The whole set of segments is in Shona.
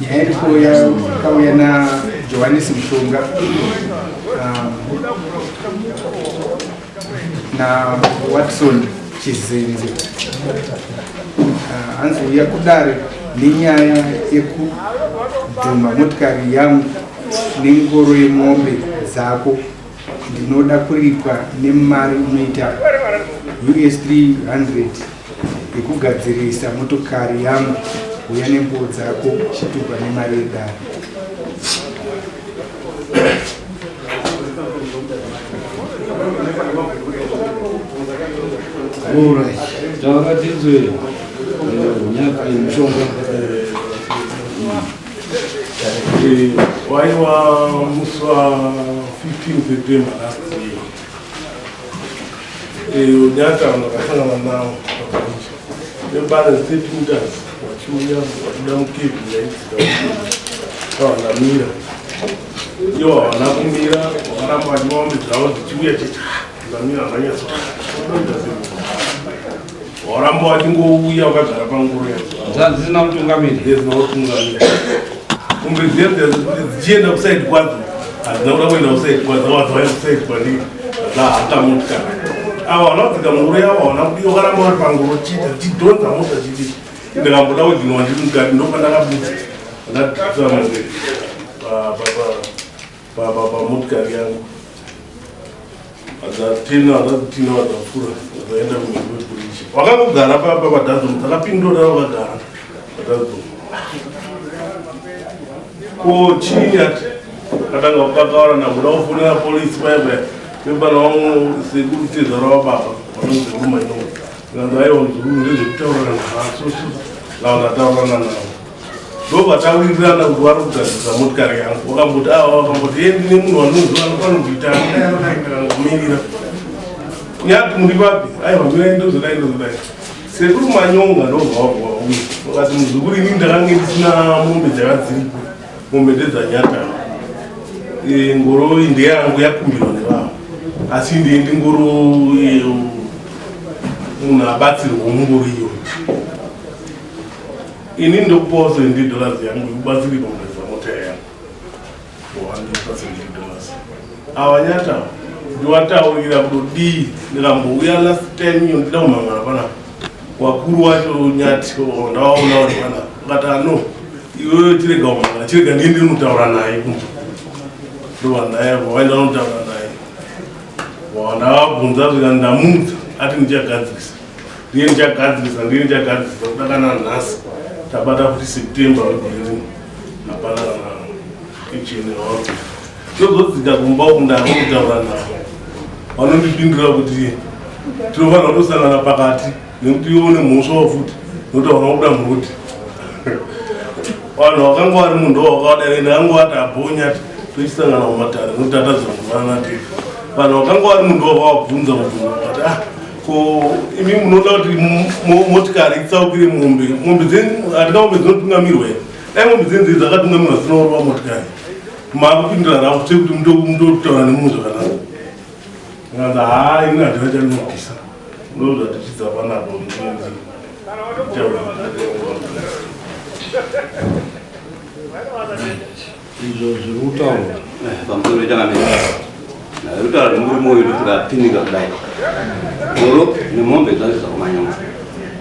nyaya iripo yakauya naJohannes Mushonga naWatson Chizenze. Anzouya kudare nenyaya yekudhuma motikari yangu nengoro yemombe dzako. Ndinoda kuripwa nemari inoita US 300 yekugadzirisa motokari yangu uya nembo dzako chitupa nemari yedare. Alright, takatizwe nyaka Mushonga waiwa musi wa 15 September last year unyaka vakasangana nawo vebane stakeholders vachiuya vachida mukepi yaitsikavanamira iwo havana kumira vakaramba vachimambe dzavo dzichiuya chiti ngamira vanyanyasoita varamba vachingouya vakagara pangoro dzina mutungamiri dzina mutungamiri kumbe dzichienda kusaidi kwadzo hadzina kuda kuenda kusaidi kwadzo vadzavai kusaidi kwandii dzahata motikari ava vanadzika ngoro yavo havana kudi vakaramba vari pangoro chiita tidhonza mota chiti ndikamboda kudzinwa ndiri mukati ndopandakabudza ndadhisamazeri pamotikari yangu adzatena vadzapfuura vadzaenda kumhiri wepolisi vakangogara padhazomu dzakapindura vakagara padhazomu ko chini ati katanga kukakaura nakuda kufonera polisi payapaya vebana vamwe sekuritiza ravababa vanonzi rumaino kanzi aiwa mzukuru ndezvekutaurana navasosu lavanataurana navo ndopatawirirana kuti vari kugadzisa motikari yangu vakamboti vakamboti ndine munhu wanonzi vanopanokuita angamirira nyati muri papi aiwa ndozodai sekuri manyonga ndobvavauya vakati muzukuru ini ndakange ndisina mombe dzakadziripo mombe ndedzanyata ngoro ndeyangu yakumbirwa nevavo asi ndiendi ngoro munhu abatsirwa mungoro iyo ini ndokupawo $70 yangu ikubatsiri pamureza mota yangu $100 avanyata ndiwataurira kudodii ndikambouya last time iyo ndida kumhangana panapa wakuru wacho nyati ndavaona uri panapa akati ano iwewe tirega kumhangana chirega ndiende unotaura naye kunze ndovanaye vaenda unotaura naye vandavabvunza zvika ndamudza ati ndichagadzirisa ndiye kudakana nhasi tabata kuti September wegore hapana kicheni wavo tozodzika kumba kundaotaura navo vanondipindura kuti tinofanira kutosangana pakati nekuti ione mhosva futi notaura kuda muroti vanhu vakanga vari munhu wakadai ndakanga wati abhonyati tochisangana mumatare notatadzomuvana tei vanhu vakanga vari munhu wakavabvunza kuti ko imi munoda kuti motikari itsaukire mombe hatina mombe dzinotungamirwa here dai mombe dzenze dzakatungamirwa dzinoorova motikari makupindura ravo sekuti mundokutaura nemunhu zvakanaka nganza haa ini handina charinobvisa ndozvatichidza panapo izvo zviri kutaura pamusoro changamira rutaura remurimo wedu tikapindika kudai ngoro nemombe dzacho dzakumanyonga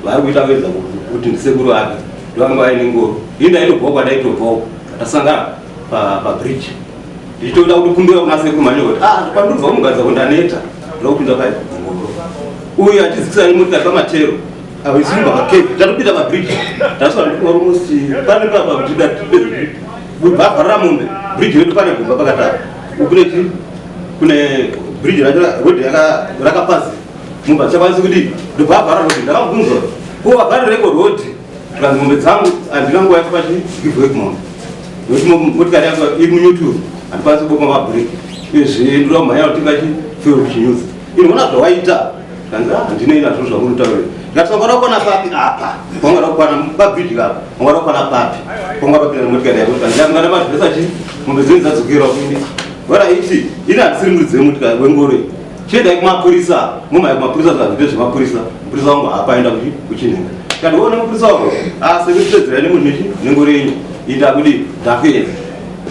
vari kuita kuedza kuti ndisekuru ake ndovanga vaine ngoro ini ndaitobvawo kwadaitobvawo tasangana pabridge ndichitoda kuti kumbira kuna sekuru manyonga kuti pandobva kumugadza kundaneta ndoda kupinda paingoro uyu achizikisana nemotikari pamatero avisimba pakevi tatopinda pabridge tasvara ndikuoromosti pane papa kuti bhavharira mombe bridge redu pane gomba pakatara ukuneti kune bridge racho rodhi rakapazi munhu achakwanisi kuti ndobhavhara rodhi ndakamubvunza ko wabharireko rodhi tikanzi mombe dzangu handina nguva yakapachigivhwe kumombe nokuti motikari yako iri munyuturu handikwanisi kuboma mabhureki izvi ndoda kumhanya kuti tingachifewo kuchinyuza inoona zvawaita kanzi handinei nazvo zvamunotaurira ndikati wangada kukwana papi apa wangada kukwana pabridge kapo wangada kukwana papi wangada kupinda nemotikari yako ndangada madhiresa chi mombe dzeni dzadzokera kuindi vara iti ini handisiri muridzi wemotikari wengoro iyi chiendai kumapurisa mumai kumapurisa zvazvite zvemapurisa mupurisa wangu haapaenda kuchinhenga kana wona mupurisa wako asekutedzera nemunhu nengorenyu ita kuti ndakuenda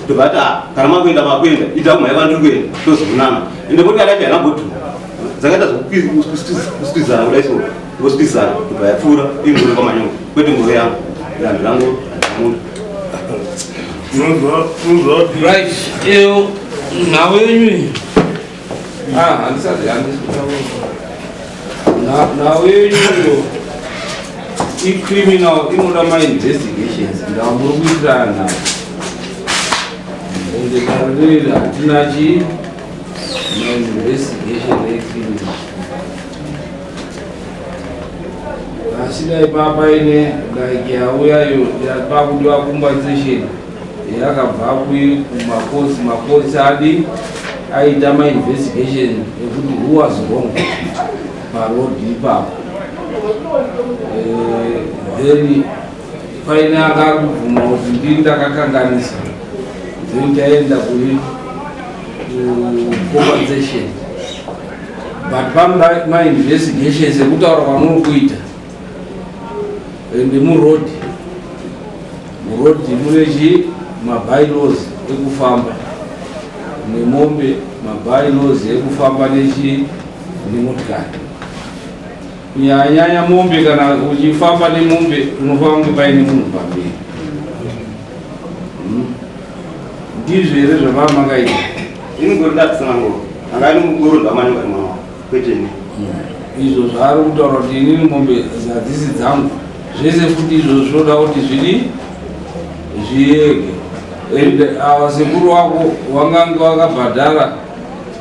tobata kana makuenda makuenda ita kumhaya vantu kuenda tozonana ende kuti adaiti anambotuma dzakaita zvokusitizana kudai so ngositizana kubva yapfuura ingoro kwamanyonga kwete ngoro yangu randu rangu right eo nawenyu handisati nawenyu icriminal inoda mainvestigations ndamuri kuitirana ende karereri hatina chi investigation yecriminal asidai papaine like yauyayo pakudiwa compensation yakabva kumakosi adi aita mainvestigation ekuti who was wrong parodi ipapo then paine akakubvuma kuti ndiri ndakakanganisa then taenda kuri compensation but panoda mainvestigations ekutaura kwamuri kuita ende murodi munechi mabylaws ekufamba nemombe mabylaws ekufamba nechi nemotikari kunyanya mombe kana uchifamba nemombe unofamba paine munhu pamberi ndizvo here zvavamakaita iningoridatisanago angani mugoro ndamanyonga imwao kweteni izvo zvaari kutaura kuti inini mombe hadzisi dzangu zvese futi izvo zvinoda kuti zvidi zviyege ende sekuru wako wangange wakabhadhara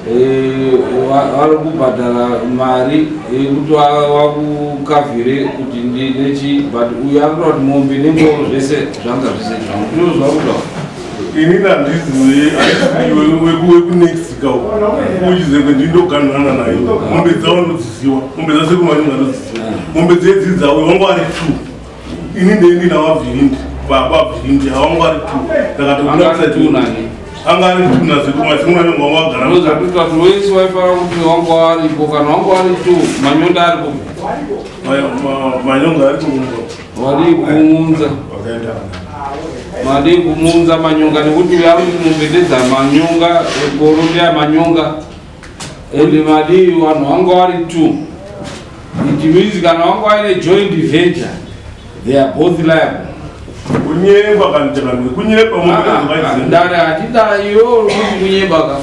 vari kubhadhara mari yekuti wakukavhire kuti nechi but uyu anoda kuti mombe nengoro zvese zvanga zvise zvangu ndizvo zvakutaura inini handiziwe wekunexica uchize kwendindoganana nayo mombe dzavo ndodziziwa mombe dzasekumanyonga ndodziziwa mombe dzedzi dzawe wanga vari 2 ini ndendinavabvirindi baba bvirindi havanga vari 2 anga ari 2 nasekumanyonga wagara kuti wese waifara kuti wanga waripo kana wanga wari 2 manyonga aripo manyonga ari wari kumunza madi kumunza manyonga nekuti yari mumbededza manyonga goro ndeya manyonga ende madi vanhu vanga vari 2 it means kana vanga vaine joint venture they are both liable kunyemba kanitekani kunyemba ndare achida iyo kuti kunyembaka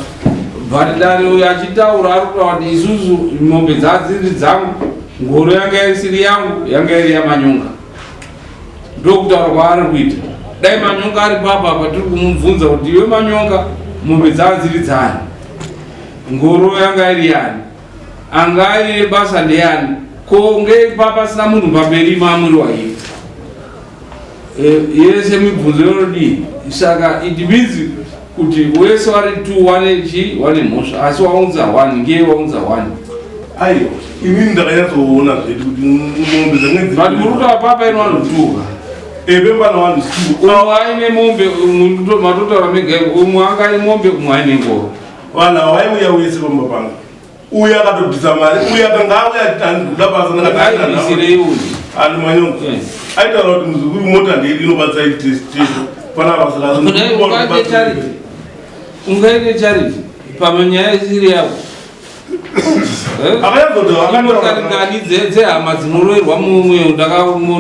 but ndare uyo achitaura ari kutaura kuti isusu mombe dzadziri dzangu ngoro yanga isiri yangu yanga iri yamanyonga ndokutaura kwaari kuita dai manyonga ari papa patiri kumubvunza kuti iwe manyonga mombe dzadziri dzani ngoro yanga iri yani anga aine basa ndeyani ko ngepapa sina munhu pamberi mamwiri waiye yese mibvunzo yonodii saka it means kuti wese vari 2 wane chi wane mhosva asi waunza 1 ngeye waunza 1 aiyo inini ndakanyatsoona zvedu kuti mombe dzange but murutaura papa ino vanhu 2 ebembana vanhu 2 aine mombe matotaura mega umwe anga aine mombe umwe aine ngoro vanhu avaiuya wese pamba panga uya akatobvisa mari uya akanga auya achitanduda basa naaisirei uyu ani manyonga aitaura kuti muzukuru mota ndeidi inobatsa itesiteso pana basa ungaine charity pamanyaya isiri yavo akayazotaaingani dzehama dzinoroerwa mumwe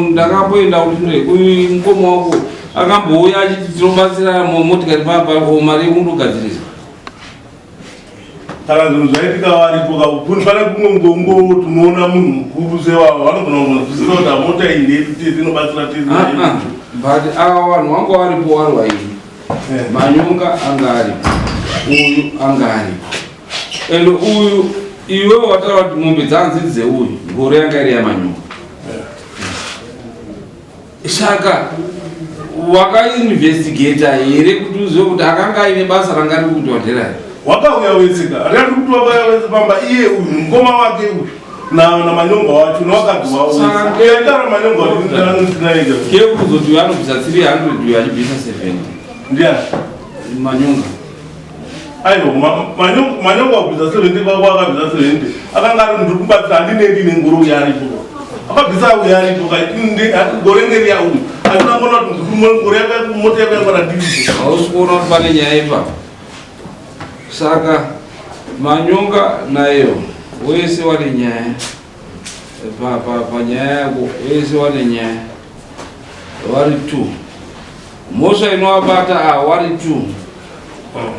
ndakamboenda kuti mukoma wako akambouya achiti tinobatsira motikari papa mari yekundogadzirisa kana zvinhu zvaitika varipo pane kumwe ngongo tunoona munhu mukuru sevavo vanogona kunozwisisa kuti amota indedu tese inobatsira tese but ava vanhu vanga varipo vari vaini manyonga anga aripo uyu anga aripo ende uyu iwe wataura kuti mombe dzanziri dzeuyu ngoro yanga iri yamanyonga saka wakainvestigata here kuti uzive kuti akanga aine basa ranga riri kuti wadherari wakauya weseka handiyati kuti wakauya wese pamba iye uyu mukoma wake uyu namanyonga wacho newakadzi waoaitaura manyonga watinaaika kekuzoti uyu anobvisa 300 uyu achibvisa 70 ndiani manyonga aiwa manyonga wabvisa 70 kwako akabvisa 70 akanga ari ndiri kubatsira handinendine ngoro yaripo akabvisa uyari tokainde gorengeri yau akuna mona kuti gore moto yakangana ndivisi hausikuona kuti pane nyaya ipa. Saka Manyonga nayo wese wane nyaya panyaya yako, wese wane nyaya vari 2. Mhosva inovabata vari 2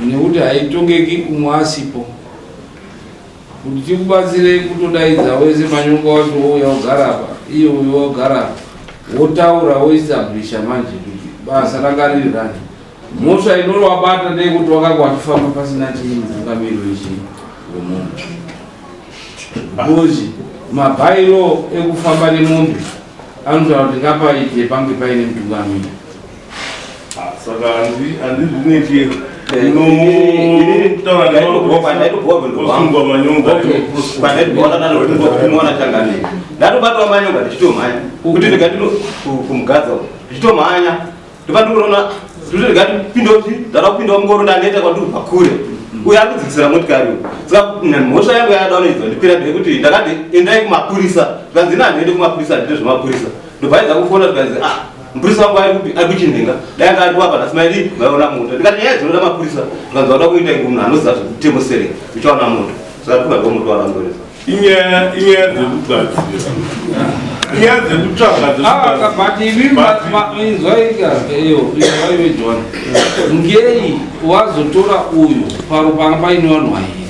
nekuti haitongeki kumwe asipo. Kuti tikubatsirei kutodaidza wese Manyonga wacho wouya wogara apa, iyo uyo wogara apa, wotaura woestablisha manje kuti basa ranga riri rani. Mhosva inovabata ndeyekuti wakakwatifamba pasina chimutungamiri wemunhu. Because mabhairo ekufamba nemombe anotaura kuti ngapaite pange paine mutungamiri. saka handizvineti ndatobatwa Manyonga ndichitomhanya kuti ndigatino kumugadza ndichitomhanya ndopandikuona ndada kupinda mungoro ndaneta kwandiri pakure uye ari kudzikisira motikari saka mhosva yangu yadanoidzwa ndipira ndekuti ndakati endai kumapurisa ndikanzi nandiende kumapurisa ndite zvemapurisa ndobvaidza kufona ndikanzi mupurisa wangu ari kuchinhenga dai anga ari kuapa ndasimaidi maiona moto ndikati nyaya dzinoda mapurisa ndikanzi wada kuita munhu anoziva zvekutemosereka uchaona moto saka kugadwa moto warangoresa inyaya dzekugadzira inyaya dzekutsvaga but ivi zvaika iyo vaive John ngei wazotora uyu paro panga paine vanhu vairi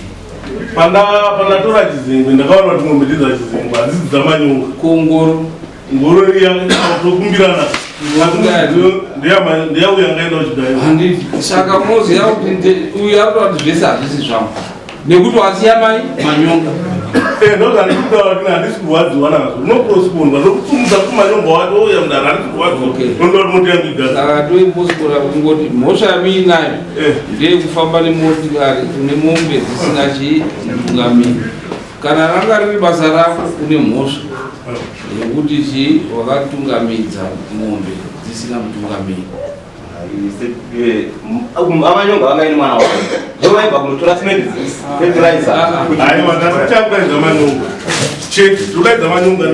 pandatora chizengwe ndakaona kuti mombe ndidza chizengwe hadzidzi dzaManyonga kungoro ngoro tokumbirana ndeyauya ngaenda uchidai handiti saka moziva kuti uyu arikuta kuti zvese hazvisi zvangu nekuti wasiya mai Manyonga ndozandikutaura kuti handisi kurwadziwa nazvo unopospondwa ndokutsumudza kuManyonga wacho ouya mudaro handisi kurwadziwa ndoda kuti moto yangu igasa saka toipospora kungoti mhosva yamiinayo ndeyekufamba nemotikari nemombe dzisina chimutungamiri. Kana ranga riri basa rako une mhosva yekuti wakatungamidza mombe dzisina mutungamiri. Manyonga vangaine mwana wako ndovaibva kunotora simendi fertilizer aiwa ndatichakudaidza Manyonga chete todaidza Manyonga